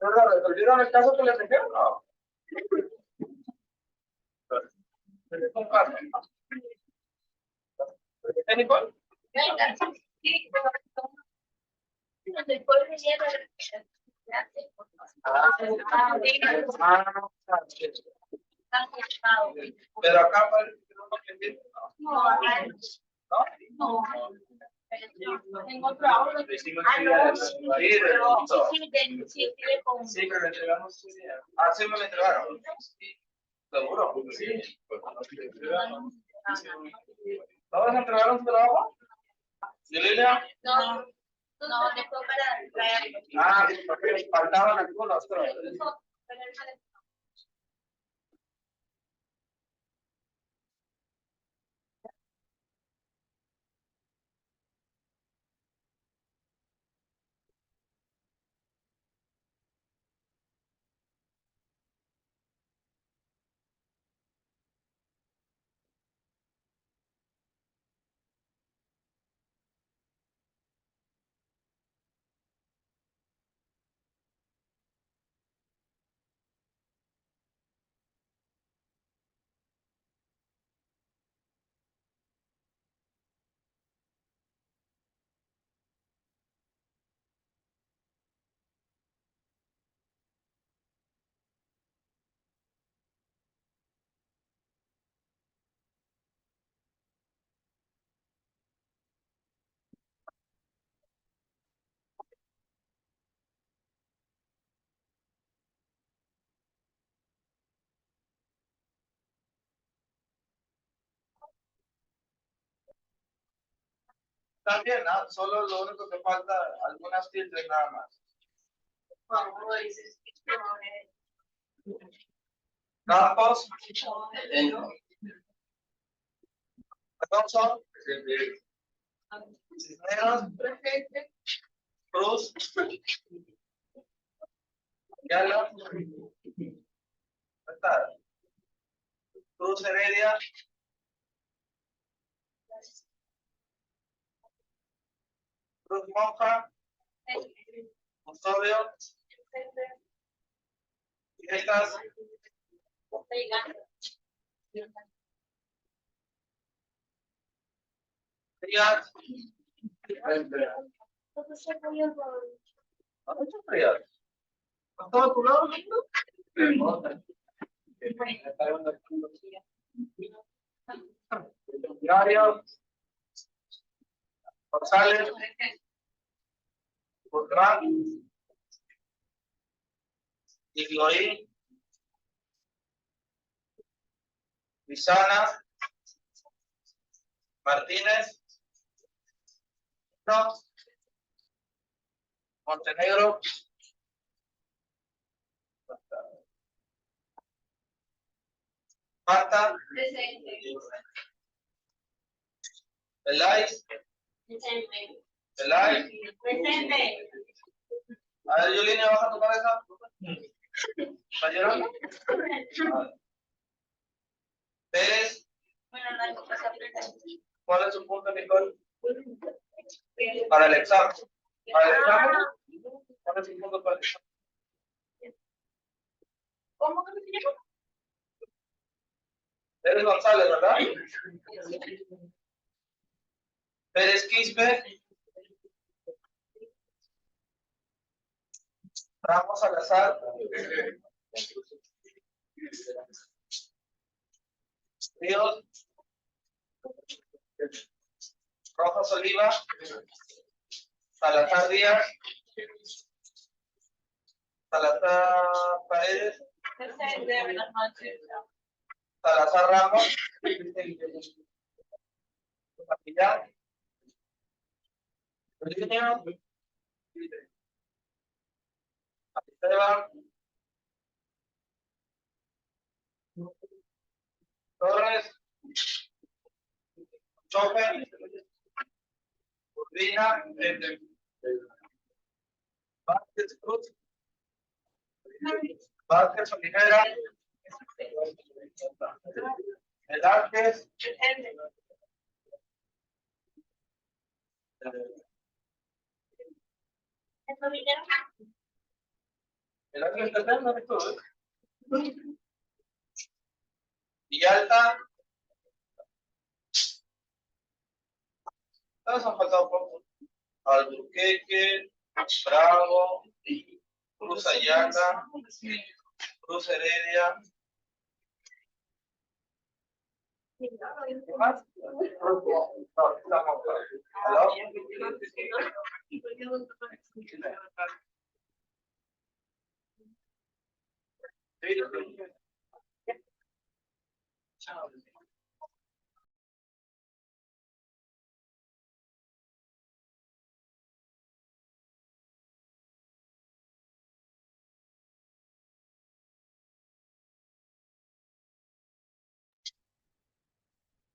¿No resolvieron el caso que les dejé o no? ¿Eh, Nicole? Pero acá parece que no lo entendí. ¿No? En otro audio. Sí, pero le entregamos su día. Ah, sí me lo entregaron. ¿Seguro? Sí. ¿Todos entregaron su trabajo? ¿Y Lilia? No, después para traerlo. Ah, porque faltaban algunos. También, ¿no? Solo lo único que falta, algunas tildes nada más. Campos. Alonso. Cisneros. Cruz. Yala. Está. Cruz Heredia. Cruz Monja. Custodio. Estas. Frías. Muchas frías. ¿Estaba a tu lado, Víctor? Diario. González. Beltrán. Iglorí. Lizana. Martínez. No. Montenegro. Marta. Belay. Belay. Presente. A ver, Yulina, baja tu cabeza. ¿Cayeron? Pérez. Bueno, la cosa presente. ¿Cuál es su punto, Nicole? Para el examen. Para el examen. ¿Cuál es su punto para el examen? ¿Cómo que se llama? Pérez González, ¿verdad? Pérez Quispe. Ramos Salazar. Ríos. Rojas Oliva. Salazar Díaz. Salazar Paredes. Buenas noches. Salazar Ramos. Capillán. Esteban. Torres. Chofer. Urbina. Vázquez Cruz. Vázquez Olivera. Velázquez. Velázquez Tercero, ¿no? Villalta. Todos han faltado pocos. Alburquerque, Bravo, Cruz Ayala, Cruz Heredia. ¿Qué más? No, estamos. ¿Aló?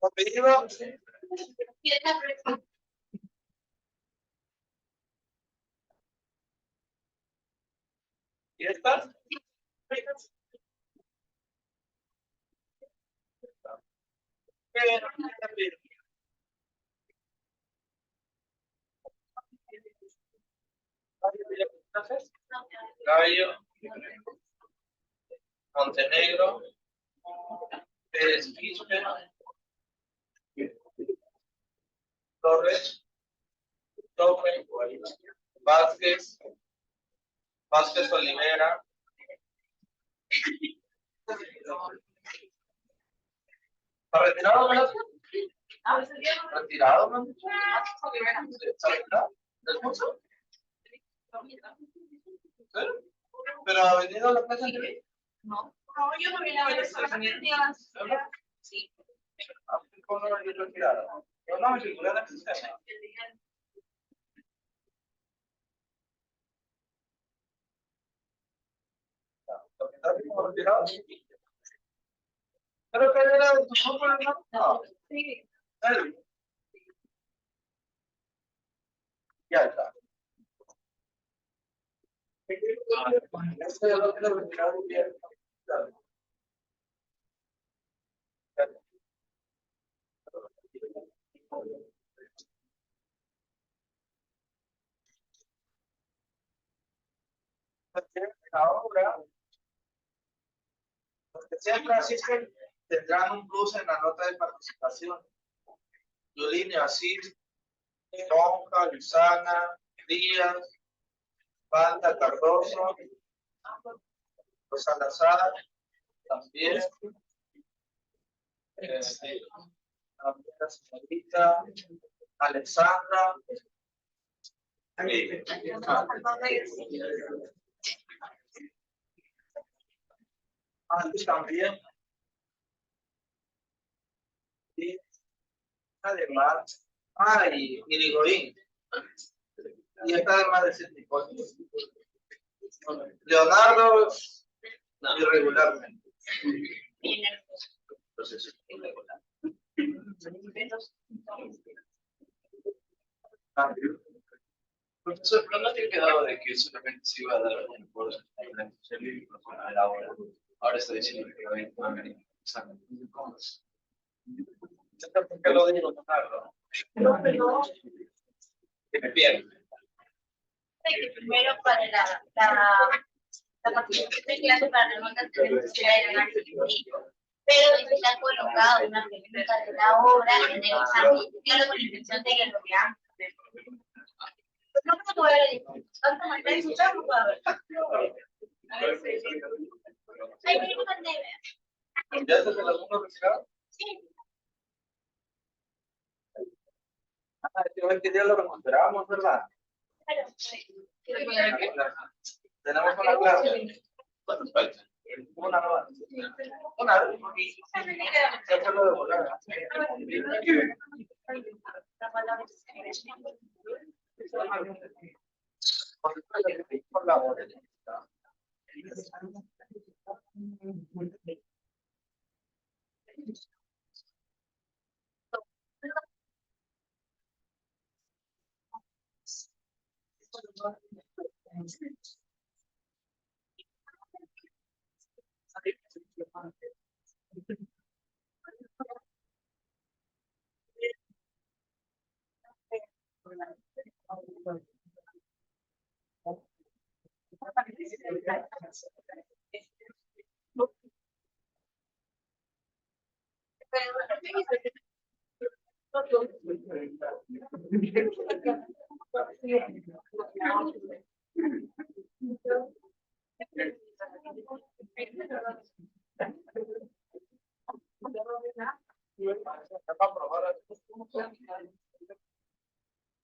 Apellido. ¿Y estas? Gallo, Montenegro, Pérez Quispe, Torres, Tofe, Vázquez, Vázquez Olivera, ¿está retirado, Velázquez? ¿Retirado, man? ¿Está retirado? ¿Del curso? ¿Sí? ¿Pero ha venido a la clase anterior? No, yo no vine a ver eso. Sí. ¿Cómo no lo he retirado? Yo no me circulé en el sistema. Creo que era de tu grupo, ¿no? No. Sí. Ya está. Este lo que lo retiraron bien. Ahora, los que siempre asisten tendrán un plus en la nota de participación. Yulín, Asís, Monja, Luzana, Díaz, Banda, Cardoso, Salazar, también. La señorita Alexandra. También. Y además, y Irigoyen. Y está además de ese tipo. Leonardo, irregularmente. Entonces, irregular. Profesor, pero no te he quedado de que solamente se iba a dar un curso en la especialidad profesional ahora. Ahora está diciendo que va a venir examen. ¿Cómo es? ¿Por qué lo digo? No, que me pierdo. Que primero para la participación de clase para la nota tenemos que ir a ganar pero está colocado una pregunta de la obra en el examen, yo con la intención de que lo veamos. No me puedo ver, ¿cuánto me está escuchando? Hay que ver. ¿Ya estás en el segundo retirado? Sí. Que ya lo recuperamos, ¿verdad? Tenemos una clase. Una nueva. Una de volada. Por la hora.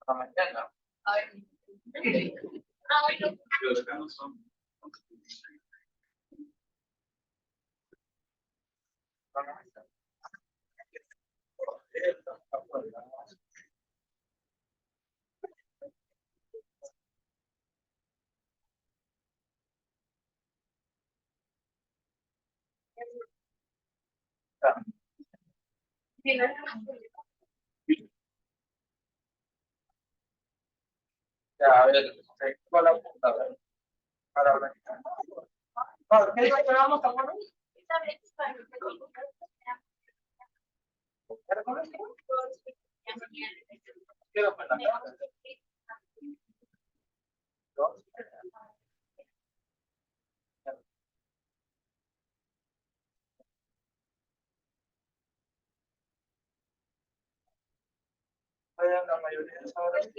Mañana. Ya, a ver, ¿cuál apunta? Para hablar. ¿Qué vamos a poner? La mayoría de horas.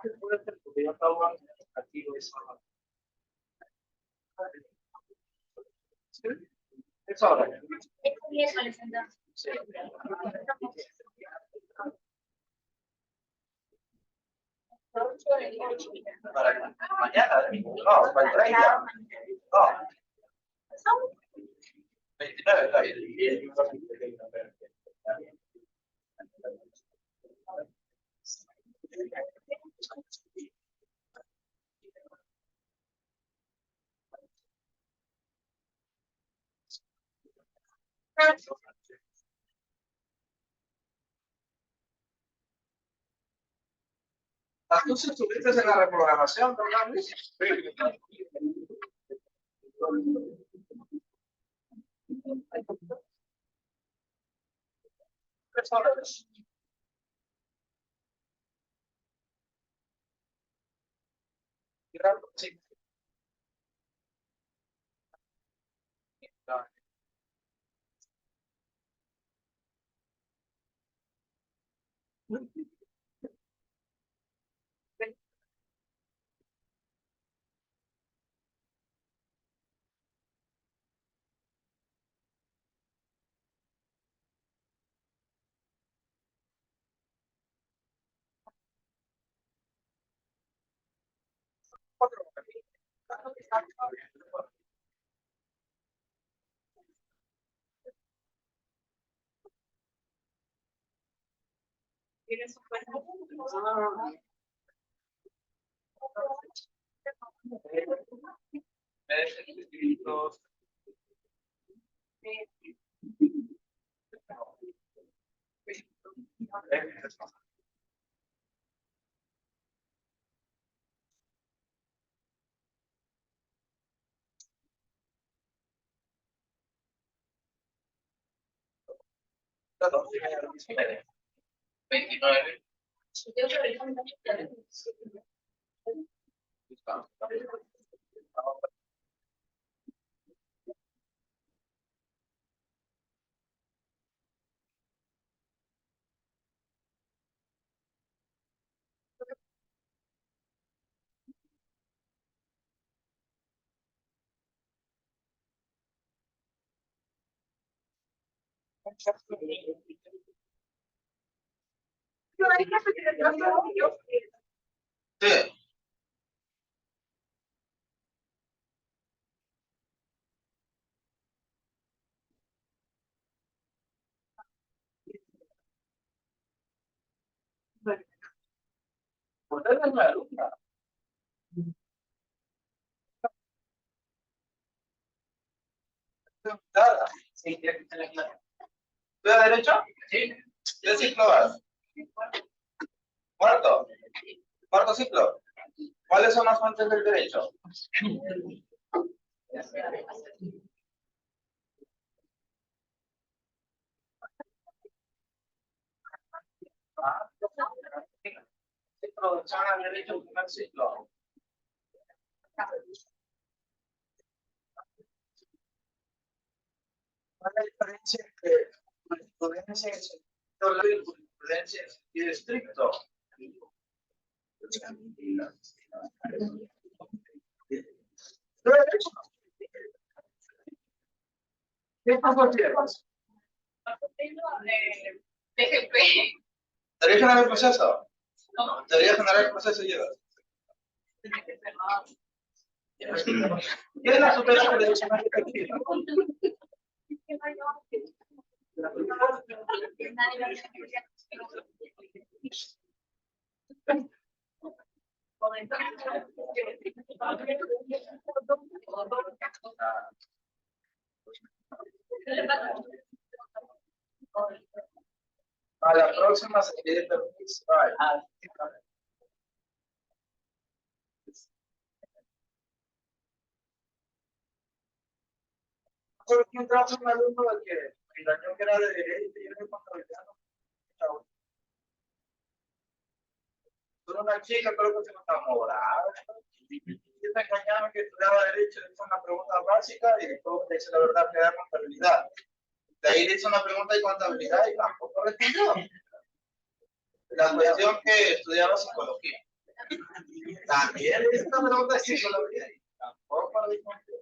Que puede ser, porque yo estaba aquí es ahora. Sí. Para mañana, no, para el 30. No. 29 está bien. Tú sí estuviste en la reprogramación, ¿verdad, Luis? Sí. 29. Sí. Usted es una alumna. Nada. Sí, tiene que estar en la clase. ¿Estudia Derecho? Sí. ¿Qué ciclo vas? Cuarto. Cuarto ciclo. ¿Cuáles son las fuentes del derecho? Ah, introducción al derecho, primer ciclo. ¿Cuál es la diferencia entre jurisprudencia en sentido largo y jurisprudencia en sentido estricto? ¿Qué pasó, chicos? ¿Teoría general del proceso? ¿Teoría general del proceso llevas? ¿Qué es la superación de derecho mercantil? A la próxima se quiere participar. ¿Por qué entramos un alumno de que el año que era de derecho y yo de contabilidad? Solo una chica creo que se nos enamoraba. Y te engañaron que estudiaba derecho, le hizo una pregunta básica y después le dice la verdad que era contabilidad. De ahí le hizo una pregunta de contabilidad y tampoco respondió. La cuestión que estudiaba psicología. También le hizo una pregunta de psicología y tampoco respondió.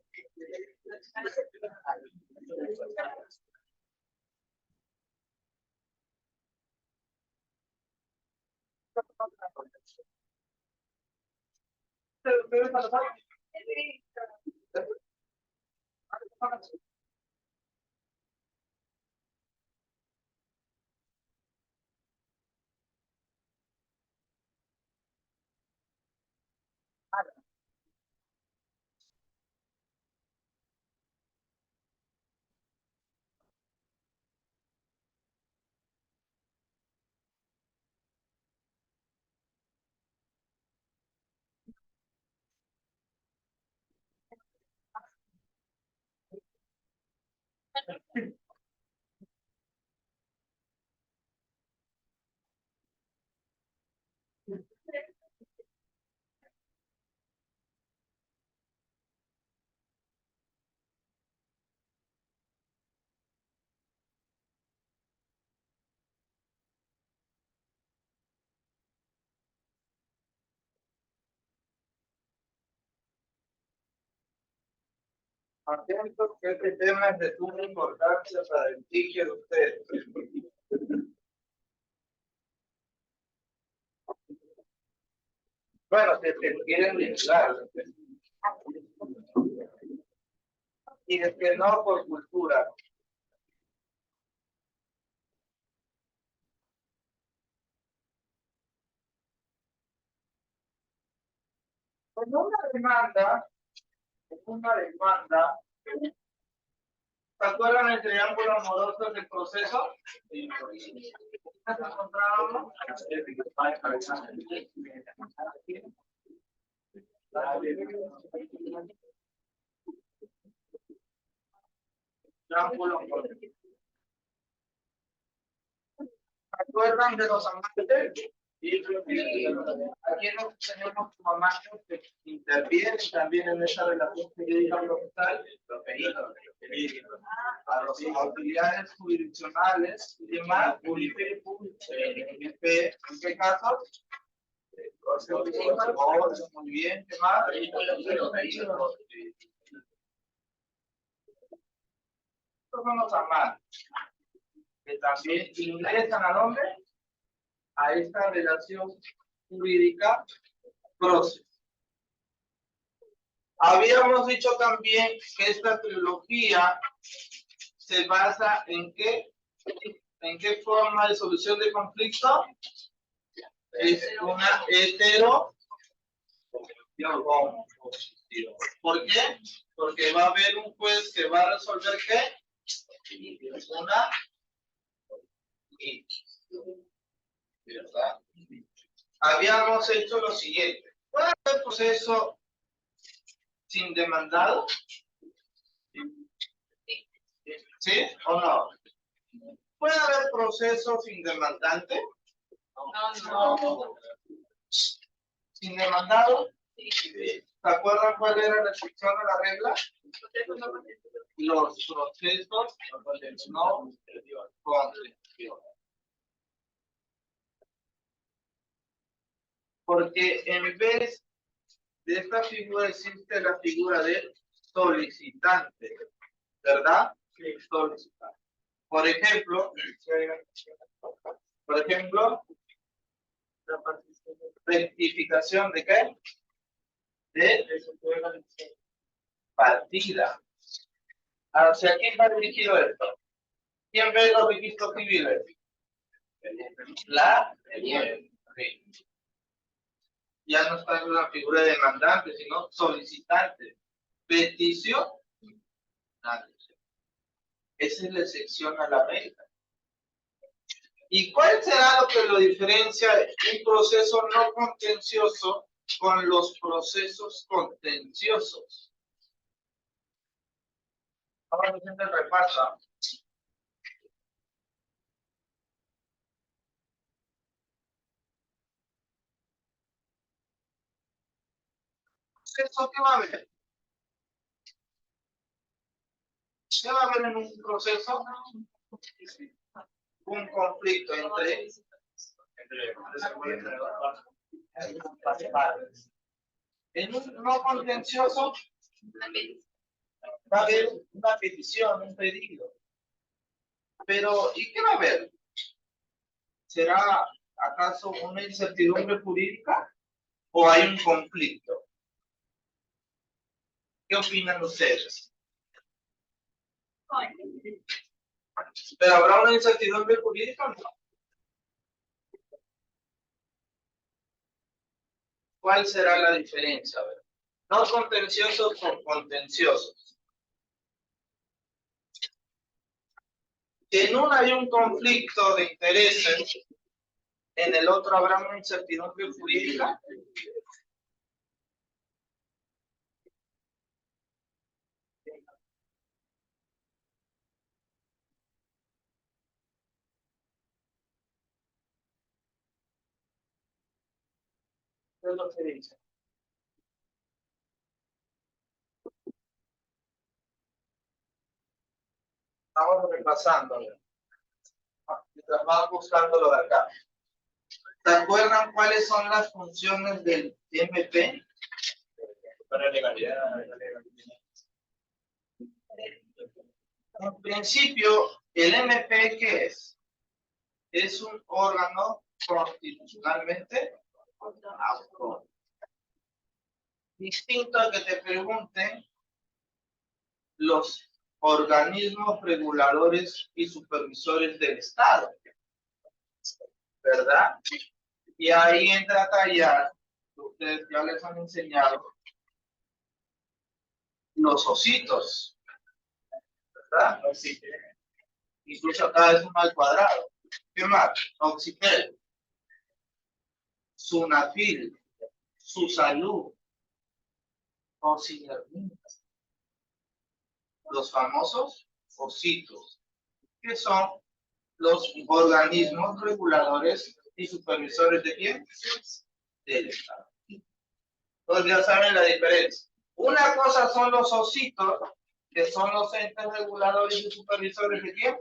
Atento que este tema es de suma importancia para el psique de ustedes. Bueno, si te quieren mezclar. y el que no por cultura. En una demanda, ¿se acuerdan el triángulo amoroso del proceso? ¿Nos encontrábamos? Triángulo amoroso. ¿Se acuerdan de los amantes? Aquí nos tenemos como amantes que intervienen también en esa relación jurídica procesal a las autoridades jurisdiccionales y demás, ¿en qué caso? Muy bien, ¿qué más? Estos son los amantes que también ingresan a dónde? A esta relación jurídica procesal. Habíamos dicho también que esta trilogía se basa en qué forma de solución de conflicto. Es una hetero. ¿Por qué? Porque va a haber un juez que va a resolver qué. Una ¿verdad? Habíamos hecho lo siguiente. ¿Puede haber proceso sin demandado? ¿Sí o no? ¿Puede haber proceso sin demandante? No. ¿Sin demandado? ¿Se acuerdan cuál era la excepción a la regla? Los procesos no contenciosos. Porque en vez de esta figura existe la figura del solicitante, ¿verdad? Sí, solicitante. Por ejemplo, rectificación de qué? De partida. ¿Hacia quién va dirigido esto? ¿Quién ve los registros civiles? La ya no está en la figura de demandante, sino solicitante. Petición. Esa es la excepción a la regla. ¿Y cuál será lo que lo diferencia un proceso no contencioso con los procesos contenciosos? Ahora me siento el repaso. ¿Eso qué va a haber? ¿Qué va a haber en un proceso? Un conflicto entre partes. En un no contencioso va a haber una petición, un pedido. Pero, ¿y qué va a haber? ¿Será acaso una incertidumbre jurídica o hay un conflicto? ¿Qué opinan ustedes? ¿Pero habrá una incertidumbre jurídica o no? ¿Cuál será la diferencia? A ver, no contenciosos con contenciosos. En uno hay un conflicto de intereses, en el otro habrá una incertidumbre jurídica. ¿Qué es lo que dice? Estamos repasando. Mientras vamos buscando lo de acá. ¿Se acuerdan cuáles son las funciones del MP? Para legalidad. En principio, el MP, ¿qué es? Es un órgano constitucionalmente autónomo. Distinto a que te pregunten los organismos reguladores y supervisores del Estado, ¿verdad? Y ahí entra a tallar, ustedes ya les han enseñado, los ositos, ¿verdad? Incluso acá es un al cuadrado. ¿Qué más? Oxipel, Sunafil, Susalud, Osidermina. Los famosos ositos, que son los organismos reguladores y supervisores de quién? Del Estado. Entonces ya saben la diferencia. Una cosa son los ositos, que son los entes reguladores y supervisores de quién?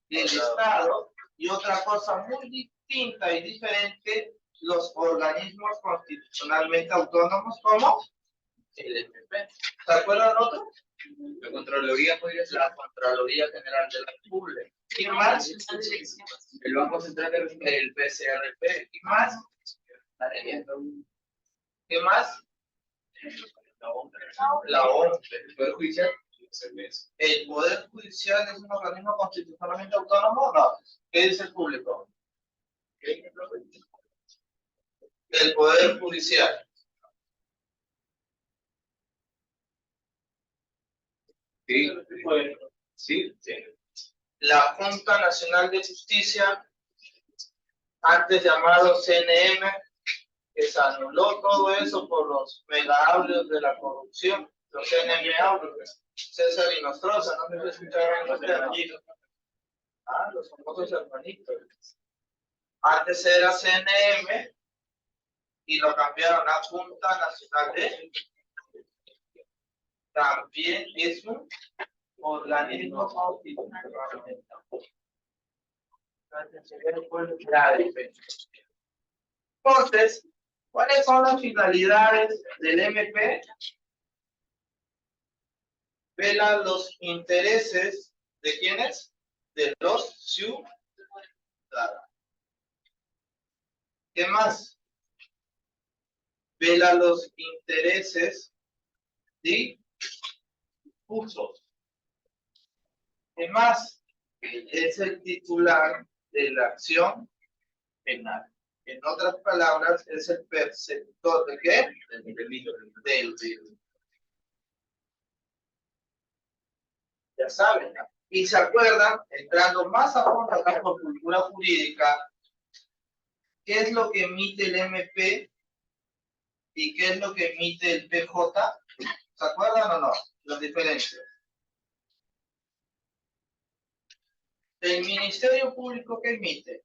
Del Estado. Y otra cosa muy distinta y diferente, los organismos constitucionalmente autónomos como el MP. ¿Se acuerdan otros? La Contraloría podría ser la Contraloría General de la República. ¿Y más? El Banco Central del PCRP. ¿Y más? ¿Qué más? La OMP. ¿El Poder Judicial? ¿El Poder Judicial es un organismo constitucionalmente autónomo? No. ¿Qué dice el público? El Poder Judicial. Sí. La Junta Nacional de Justicia, antes llamado CNM, que se anuló todo eso por los megaaudios de la corrupción, los CNM audios, César y Nostroza, no sé si escucharon los hermanitos. Los famosos hermanitos. Antes era CNM y lo cambiaron a Junta Nacional de. También es un organismo constitucional. Entonces, ¿cuáles son las finalidades del MP? Velan los intereses de quiénes? De los ciudadanos. ¿Qué más? Vela los intereses difusos. ¿Qué más? Es el titular de la acción penal. En otras palabras, es el perceptor de qué? Del delito. Ya saben. Y se acuerdan, entrando más a fondo acá por cultura jurídica, ¿qué es lo que emite el MP y qué es lo que emite el PJ? ¿Se acuerdan o no? Las diferencias. El Ministerio Público, ¿qué emite?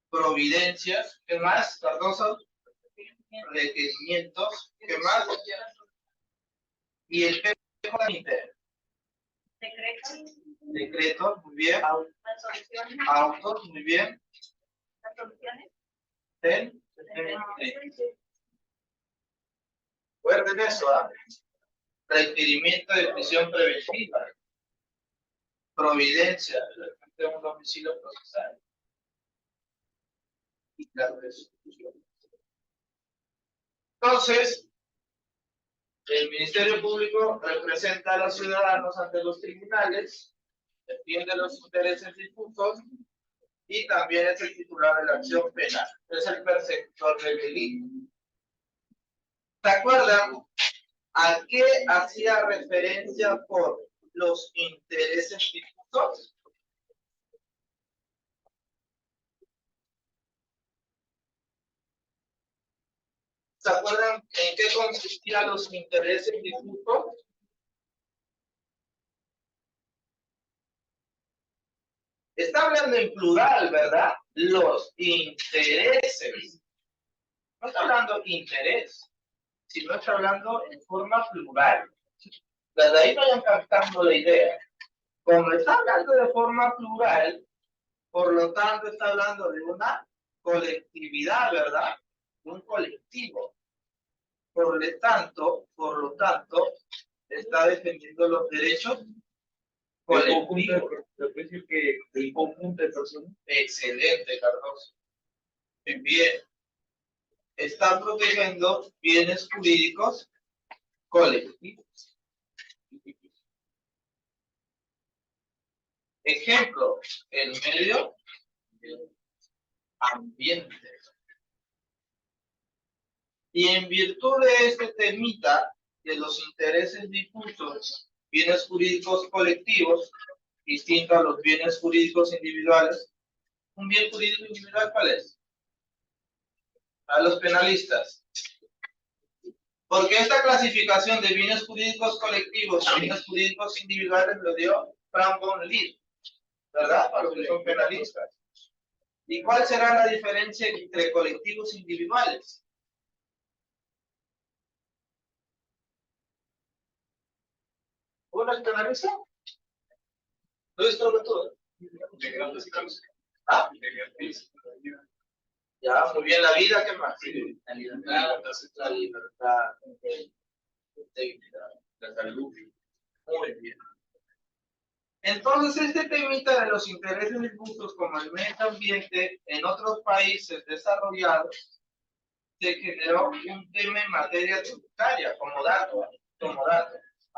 Providencias. ¿Qué más, Cardoso? Requerimientos. ¿Qué más? Y el PJ emite decretos, muy bien. Autos, muy bien. Recuerden eso, ¿ah? Requerimiento de prisión preventiva. Providencia de un domicilio procesal. Y la resolución. Entonces, el Ministerio Público representa a los ciudadanos ante los tribunales, defiende los intereses difusos y también es el titular de la acción penal. Es el perceptor del delito. ¿Se acuerdan a qué hacía referencia por los intereses difusos? ¿Se acuerdan en qué consistían los intereses difusos? Está hablando en plural, ¿verdad? Los intereses. No está hablando interés, sino está hablando en forma plural. Desde ahí vayan captando la idea. Como está hablando de forma plural, por lo tanto está hablando de una colectividad, ¿verdad? Un colectivo. Por lo tanto, está defendiendo los derechos colectivos. El conjunto de personas. Excelente, Cardoso. Bien. Está protegiendo bienes jurídicos colectivos. Ejemplo, el medio ambiente. Y en virtud de este temita de los intereses difusos, bienes jurídicos colectivos, distinto a los bienes jurídicos individuales, ¿un bien jurídico individual cuál es? A los penalistas. Porque esta clasificación de bienes jurídicos colectivos y bienes jurídicos individuales lo dio Frank von Lied, ¿verdad? Para los que son penalistas. ¿Y cuál será la diferencia entre colectivos e individuales? ¿Uno es penalista? ¿No es todo? ¿Ah? Ya, muy bien, la vida, ¿qué más? La libertad, la libertad, la salud. Muy bien. Entonces, este temita de los intereses difusos como el medio ambiente en otros países desarrollados se generó un tema en materia tributaria, como dato.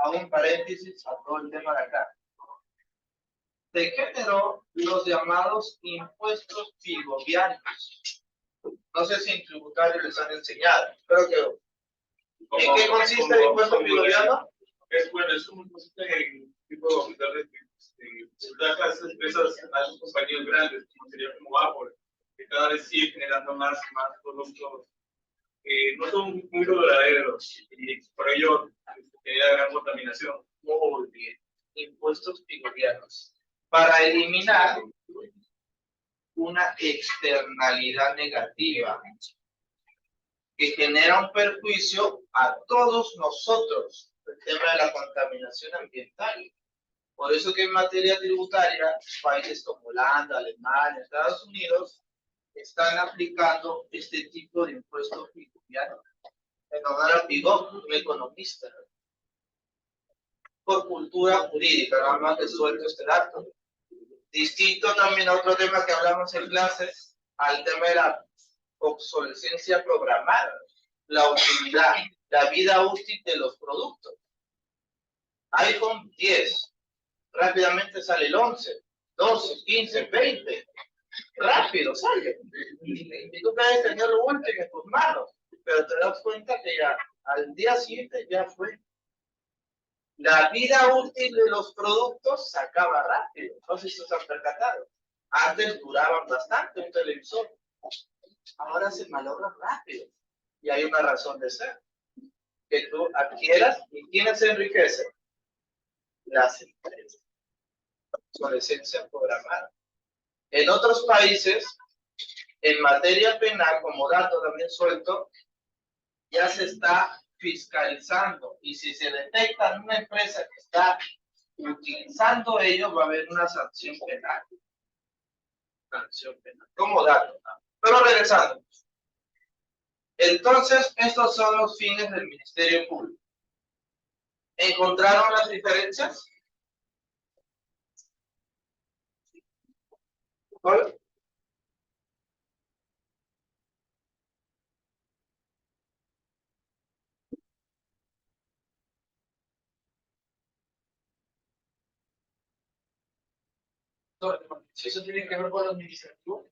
Hago un paréntesis a todo el tema de acá. Se generó los llamados impuestos fiduciarios. No sé si en tributario les han enseñado. Creo que. ¿En qué consiste el impuesto fiduciario? Es un tipo de esas empresas, a esos compañías grandes, como sería como Apple, que cada vez sigue generando más y más productos que no son muy duraderos y por ello genera gran contaminación. Muy bien. Impuestos fiduciarios. Para eliminar una externalidad negativa que genera un perjuicio a todos nosotros, el tema de la contaminación ambiental. Por eso que en materia tributaria, países como Holanda, Alemania, Estados Unidos, están aplicando este tipo de impuestos fiduciarios. En honor a Pigot, un economista. Por cultura jurídica, nada más que suelto este dato. Distinto también a otro tema que hablamos en clases, al tema de la obsolescencia programada, la utilidad, la vida útil de los productos. iPhone 10, rápidamente sale el 11, 12, 15, 20, rápido sale. Y tú puedes tener lo último en tus manos, pero te das cuenta que ya al día siguiente ya fue. La vida útil de los productos se acaba rápido. No sé si se han percatado. Antes duraban bastante un televisor. Ahora se malogra rápido. Y hay una razón de ser. Que tú adquieras y ¿quiénes se enriquecen? Las empresas. Con esencia programada. En otros países, en materia penal, como dato también suelto, ya se está fiscalizando y si se detecta en una empresa que está utilizando ello, va a haber una sanción penal. Sanción penal. Como dato. Pero regresando. Entonces, estos son los fines del Ministerio Público. ¿Encontraron las diferencias? ¿Cuál? Eso tiene que ver con lo administrativo.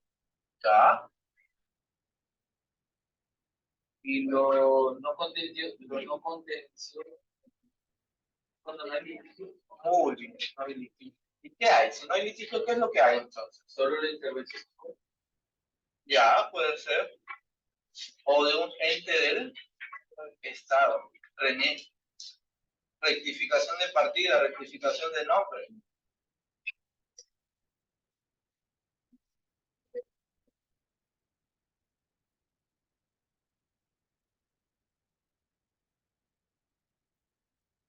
Ya. Y lo no contencioso, cuando no hay litigio. Muy bien, no hay litigio. ¿Y qué hay? Si no hay litigio, ¿qué es lo que hay entonces? Solo la intervención. Ya, puede ser. O de un ente del Estado. René. Rectificación de partida, rectificación de nombre.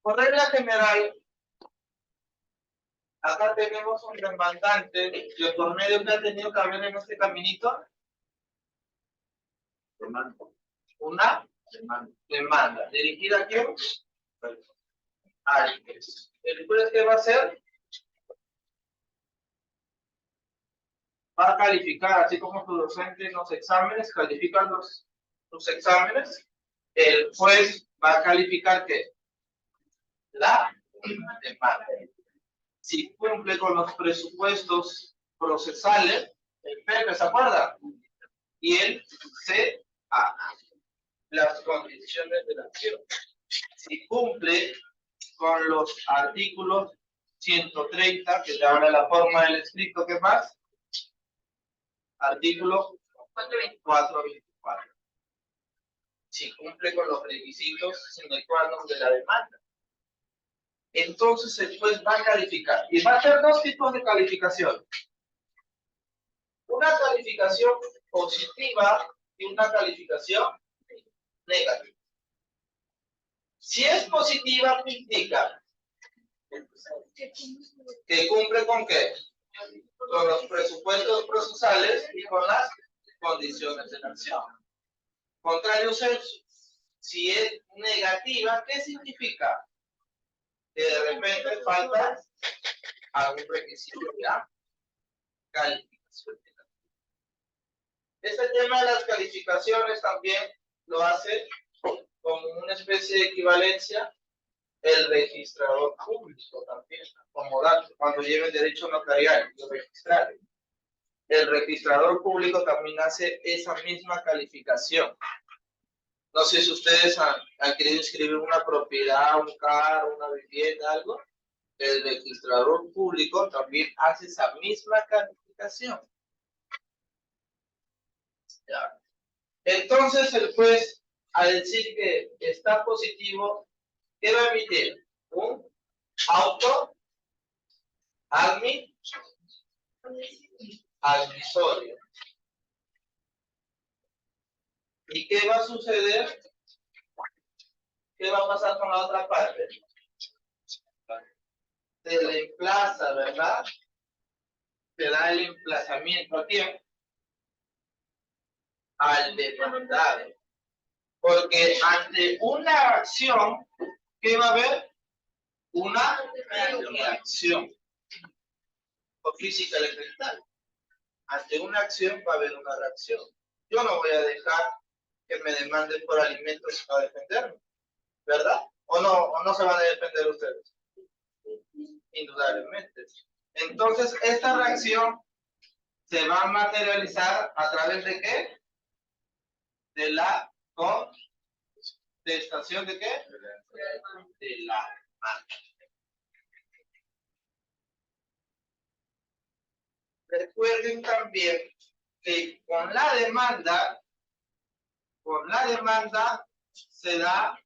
Por regla general, acá tenemos un demandante que por medio que ha tenido que haber en este caminito, una demanda. ¿Dirigida a quién? Al juez. ¿El juez qué va a hacer? Va a calificar, así como tu docente en los exámenes, califican los exámenes, el juez va a calificar que la demanda. si cumple con los presupuestos procesales, el PEP, ¿se acuerda? Y el CA, las condiciones de la acción. Si cumple con los artículos 130, que te habla la forma del escrito, ¿qué más? Artículo 424. Si cumple con los requisitos sine qua non de la demanda. Entonces el juez va a calificar. Y va a hacer dos tipos de calificación. Una calificación positiva y una calificación negativa. Si es positiva, indica que cumple con qué? Con los presupuestos procesales y con las condiciones de la acción. Contrario censo. Si es negativa, ¿qué significa? Que de repente falta algún requisito de la calificación. Este tema de las calificaciones también lo hace como una especie de equivalencia el registrador público también, como dato, cuando lleve derecho notarial y registrar. El registrador público también hace esa misma calificación. No sé si ustedes han querido inscribir una propiedad, un carro, una vivienda, algo. El registrador público también hace esa misma calificación. ¿Ya? Entonces el juez, al decir que está positivo, ¿qué va a emitir? Un auto admisorio. ¿Y qué va a suceder? ¿Qué va a pasar con la otra parte? Se le emplaza, ¿verdad? Se da el emplazamiento a quién? Al demandado. Porque ante una acción, ¿qué va a haber? Una reacción. O física elemental. Ante una acción va a haber una reacción. Yo no voy a dejar que me demanden por alimentos para defenderme, ¿verdad? ¿O no se van a defender ustedes? Indudablemente. Entonces, esta reacción se va a materializar a través de qué? De la contestación de qué? De la demanda. Recuerden también que con la demanda se da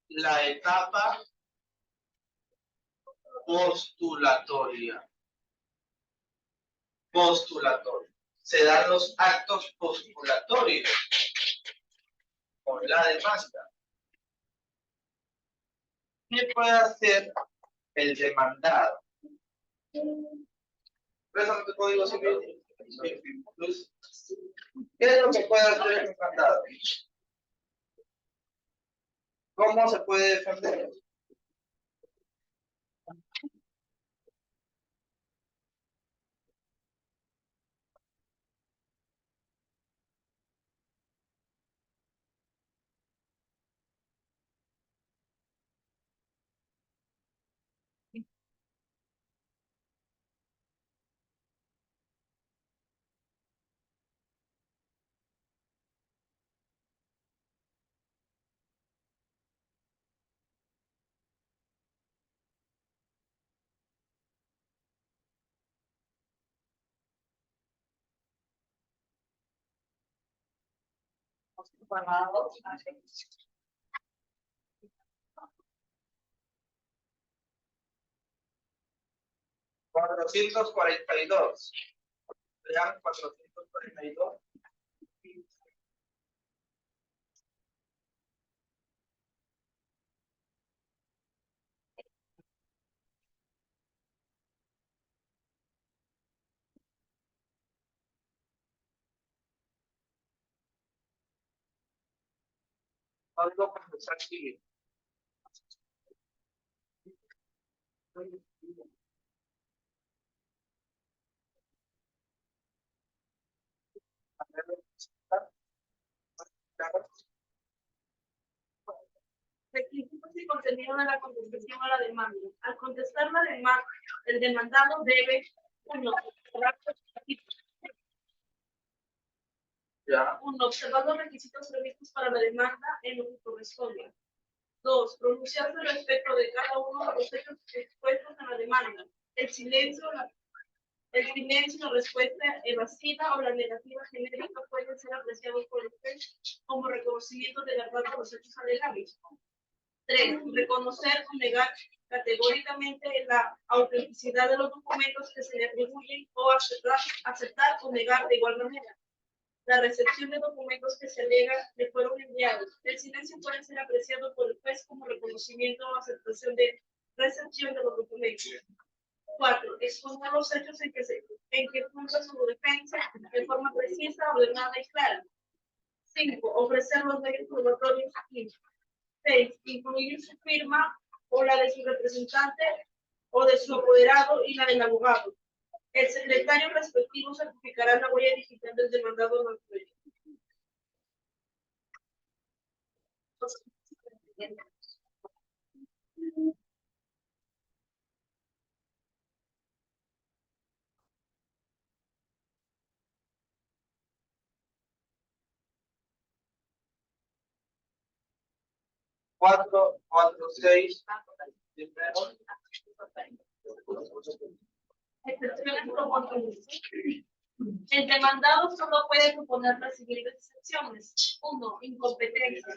la etapa postulatoria. Se dan los actos postulatorios con la demanda. ¿Qué puede hacer el demandado? ¿Préstame tu código civil? ¿Qué es lo que puede hacer el demandado? ¿Cómo se puede defender? $442. Vean, 442. Código procesal civil. Requisitos y contenido de la contestación a la demanda. Al contestar la demanda, El demandado debe, 1. Ya. 1. Observar los requisitos previstos para la demanda en lo que corresponde. 2. Pronunciarse respecto de cada uno de los hechos expuestos en la demanda. El silencio, la respuesta evasiva o la negativa genérica pueden ser apreciados por el juez como reconocimiento de verdad de los hechos alegados. 3. Reconocer o negar categóricamente la autenticidad de los documentos que se le atribuyen o aceptar o negar de igual manera la recepción de documentos que se alega le fueron enviados. El silencio puede ser apreciado por el juez como reconocimiento o aceptación de recepción de los documentos. 4. Exponer los hechos en que funda su defensa de forma precisa, ordenada y clara. 5. Ofrecer los medios probatorios. 6. Incluir su firma o la de su representante o de su apoderado y la del abogado. El secretario respectivo certificará la huella digital del demandado en el proyecto. Cuatro, seis. Excepciones promotorias. El demandado solo puede proponer las siguientes excepciones. 1. Incompetencia.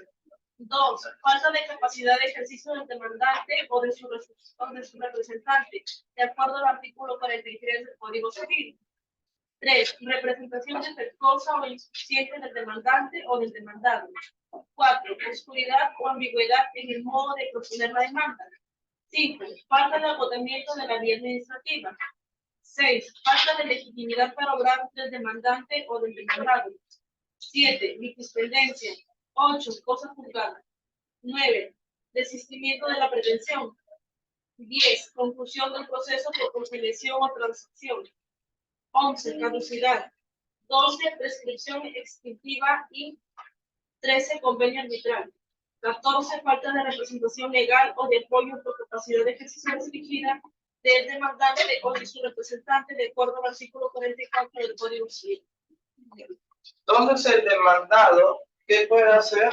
2. Falta de capacidad de ejercicio del demandante o de su representante, de acuerdo al artículo 43 del Código Civil. 3. Representación defectuosa o insuficiente del demandante o del demandado. 4. Oscuridad o ambigüedad en el modo de proponer la demanda. 5. Falta de agotamiento de la vía administrativa. 6. Falta de legitimidad para obrar del demandante o del demandado. 7. Litispendencia. 8. Cosa juzgada. 9. Desistimiento de la pretensión. 10. Conclusión del proceso por conciliación o transacción. 11. Caducidad. 12. Prescripción extintiva y 13. Convenio arbitral. 14. Falta de representación legal o de apoyo por capacidad de ejercicio restringida del demandante o de su representante de acuerdo al artículo 44 del Código Civil. Entonces el demandado, ¿qué puede hacer?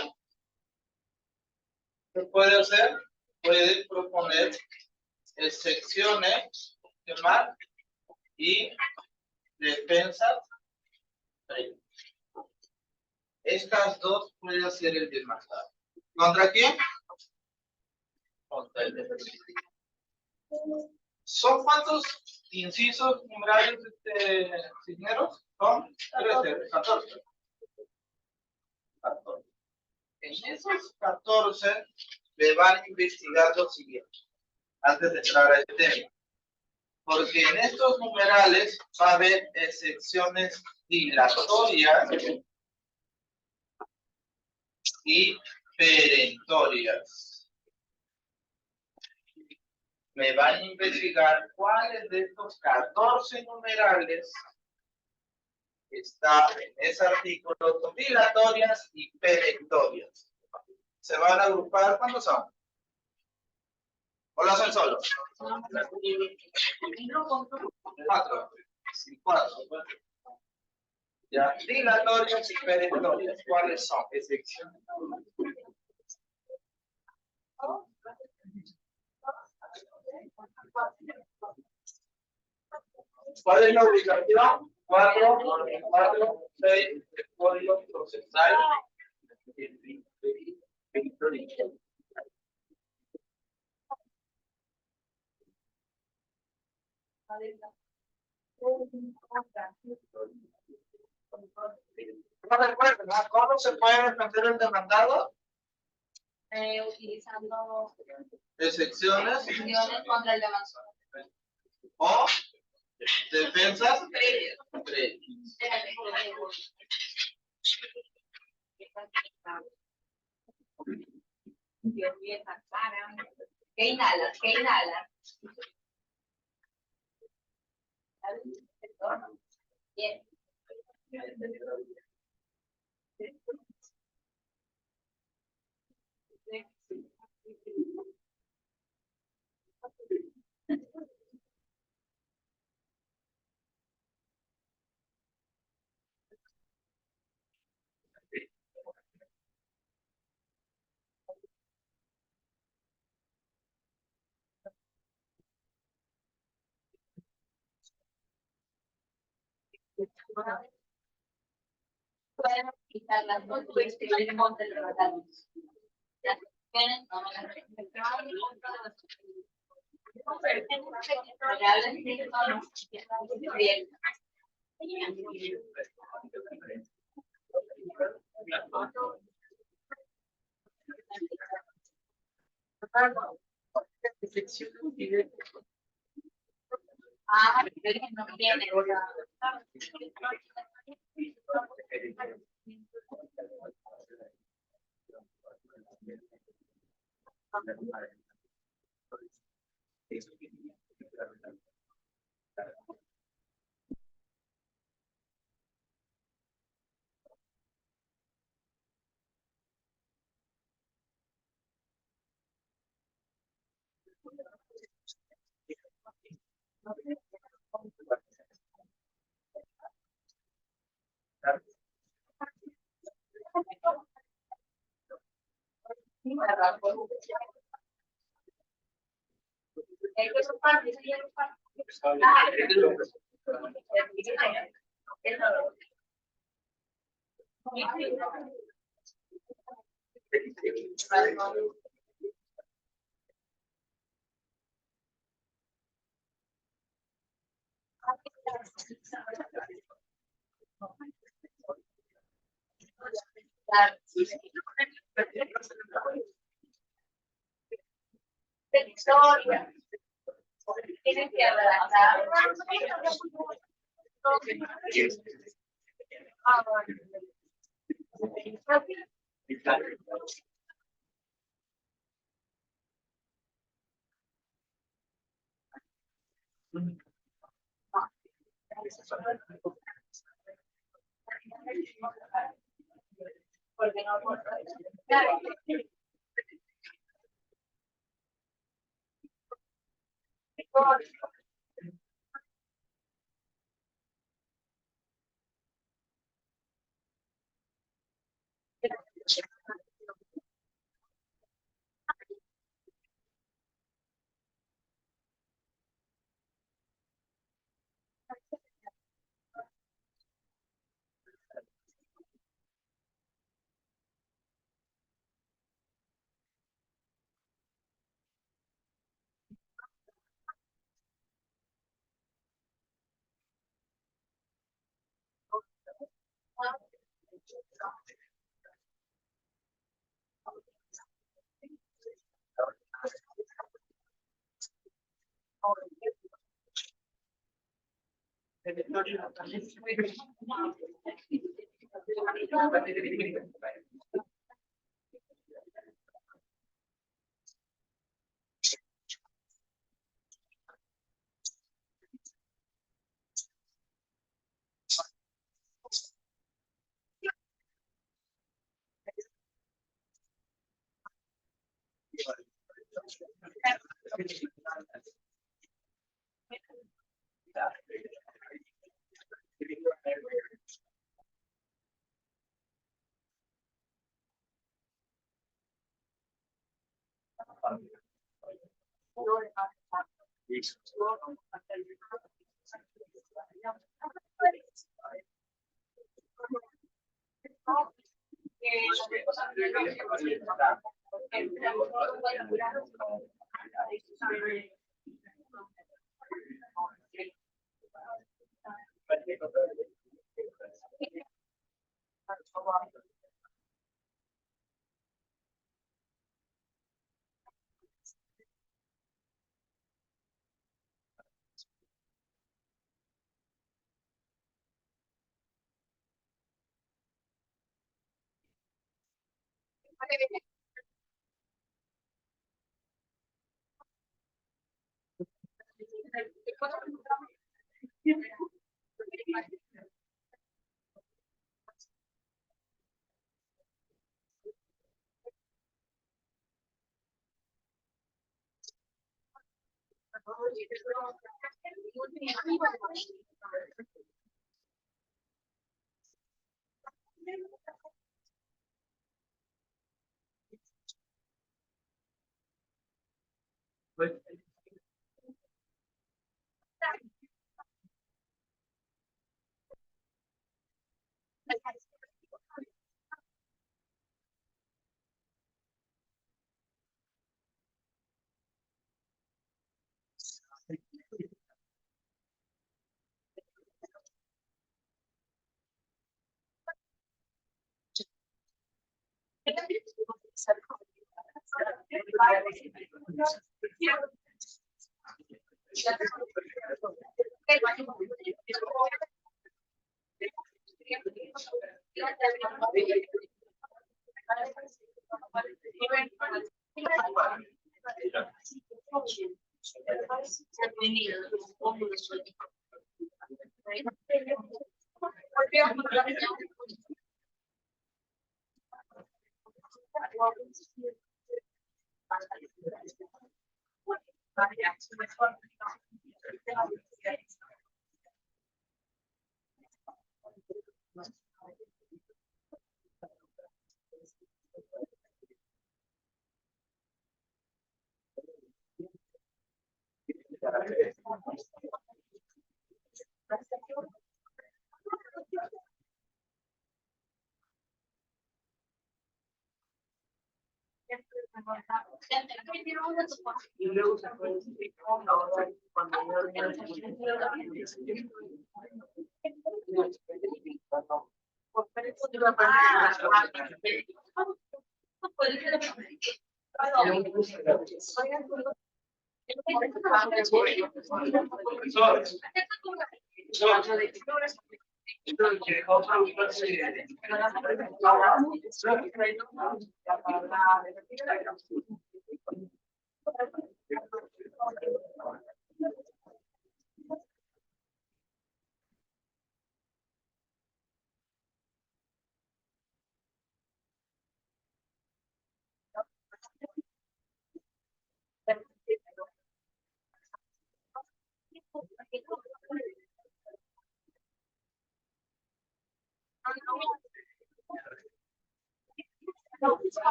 ¿Qué puede hacer? Puede proponer excepciones, ¿qué más? Y defensas. Estas dos puede hacer el demandado. ¿Contra quién? Contra el demandado. ¿Son cuántos incisos numerales Cisneros? Son 13, 14. 14. En esos 14 le van a investigar lo siguiente, antes de entrar a este tema. Porque en estos numerales va a haber excepciones dilatorias y perentorias. Me van a investigar cuáles de estos 14 numerales está en ese artículo son dilatorias y perentorias. ¿Se van a agrupar? ¿Cuántos son? ¿O lo hacen solos? 4. 4. Ya, dilatorias y perentorias. ¿Cuáles son? ¿Cuál es la ubicación? 4, 6, código procesal. ¿No recuerdan cómo se puede defender el demandado? Utilizando Excepciones contra el demandado. o defensas previas. ¿Qué inhalas? ¿Qué inhalas? Bien. Pueden quitar las dos y le monten los datos. Ya tienen, no me las no tiene. Victoria. Tienen que adaptar. Porque no